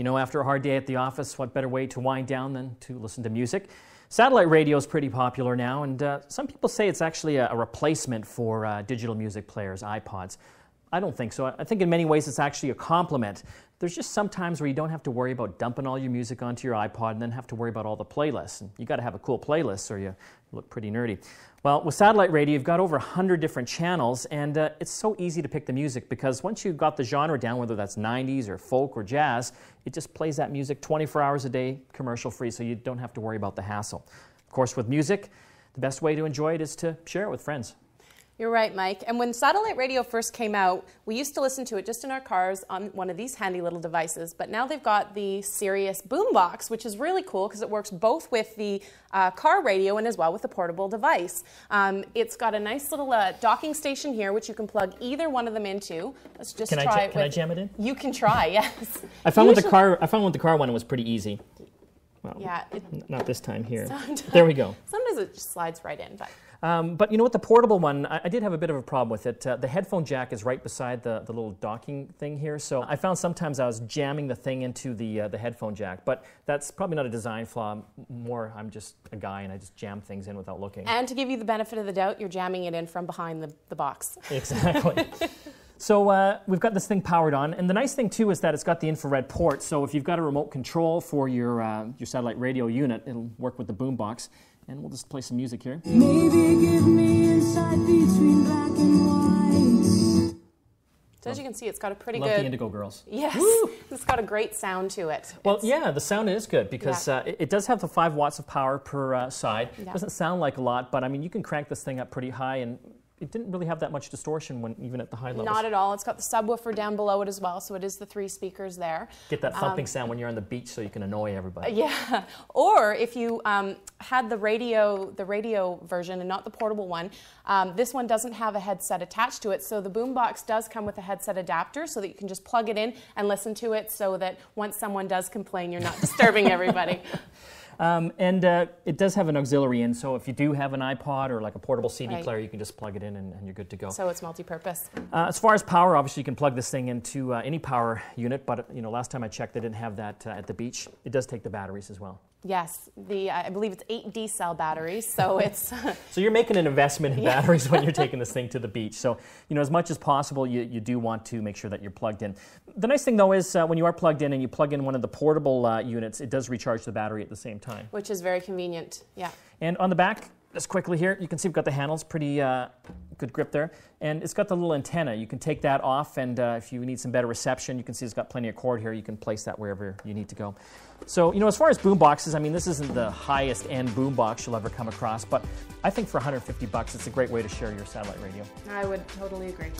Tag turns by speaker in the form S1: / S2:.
S1: You know, after a hard day at the office, what better way to wind down than to listen to music? Satellite radio is pretty popular now, and some people say it's actually a replacement for digital music players, iPods. I don't think so. I think in many ways it's actually a complement. There's just some times where you don't have to worry about dumping all your music onto your iPod and then have to worry about all the playlists. And you got to have a cool playlist or you look pretty nerdy. Well, with satellite radio, you've got over 100 different channels, and it's so easy to pick the music because once you've got the genre down, whether that's 90s or folk or jazz, it just plays that music 24 hours a day, commercial-free, so you don't have to worry about the hassle. Of course, with music, the best way to enjoy it is to share it with friends.
S2: You're right, Mike. And when satellite radio first came out, we used to listen to it just in our cars on one of these handy little devices. But now they've got the Sirius Boombox, which is really cool because it works both with the car radio and as well with the portable device. It's got a nice little docking station here, which you can plug either one of them into. Let's just try it.
S1: Can I jam it in?
S2: You can try, yes.
S1: I found with the car one it was pretty easy. Well,
S2: yeah,
S1: not this time here. There we go.
S2: Sometimes it just slides right in,
S1: but you know what, the portable one, I did have a bit of a problem with it. The headphone jack is right beside the little docking thing here, so I found sometimes I was jamming the thing into the headphone jack, but that's probably not a design flaw. More, I'm just a guy and I just jam things in without looking.
S2: And to give you the benefit of the doubt, you're jamming it in from behind the box.
S1: Exactly. So we've got this thing powered on, and the nice thing too is that it's got the infrared port, so if you've got a remote control for your satellite radio unit, it'll work with the boombox. And we'll just play some music here.
S3: Maybe give me insight between black and white.
S2: So as you can see, it's got a pretty
S1: Love
S2: good...
S1: the Indigo Girls.
S2: Yes,
S1: Woo! It's
S2: got a great sound to it.
S1: Well, yeah, the sound is good because it does have the 5 watts of power per side.
S2: Yeah.
S1: It doesn't sound like a lot, but I mean, you can crank this thing up pretty high, and it didn't really have that much distortion even at the high levels.
S2: Not at all. It's got the subwoofer down below it as well, so it is the 3 speakers there.
S1: Get that thumping sound when you're on the beach so you can annoy everybody.
S2: Yeah, or if you had the radio version and not the portable one, this one doesn't have a headset attached to it, so the boombox does come with a headset adapter so that you can just plug it in and listen to it so that once someone does complain, you're not disturbing everybody.
S1: It does have an auxiliary in, so if you do have an iPod or like a portable CD player, you can just plug it in and you're good to go.
S2: So it's multi-purpose.
S1: As far as power, obviously you can plug this thing into any power unit, but you know, last time I checked, they didn't have that at the beach. It does take the batteries as well.
S2: Yes, I believe it's 8 D-cell batteries, so it's...
S1: So you're making an investment in batteries when you're taking this thing to the beach. So, you know, as much as possible, you do want to make sure that you're plugged in. The nice thing, though, is when you are plugged in and you plug in one of the portable units, it does recharge the battery at the same time.
S2: Which is very convenient, yeah.
S1: And on the back, just quickly here, you can see we've got the handles, pretty good grip there. And it's got the little antenna. You can take that off, and if you need some better reception, you can see it's got plenty of cord here. You can place that wherever you need to go. So, you know, as far as boomboxes, I mean, this isn't the highest end boombox you'll ever come across, but I think for $150, it's a great way to share your satellite radio.
S2: I would totally agree.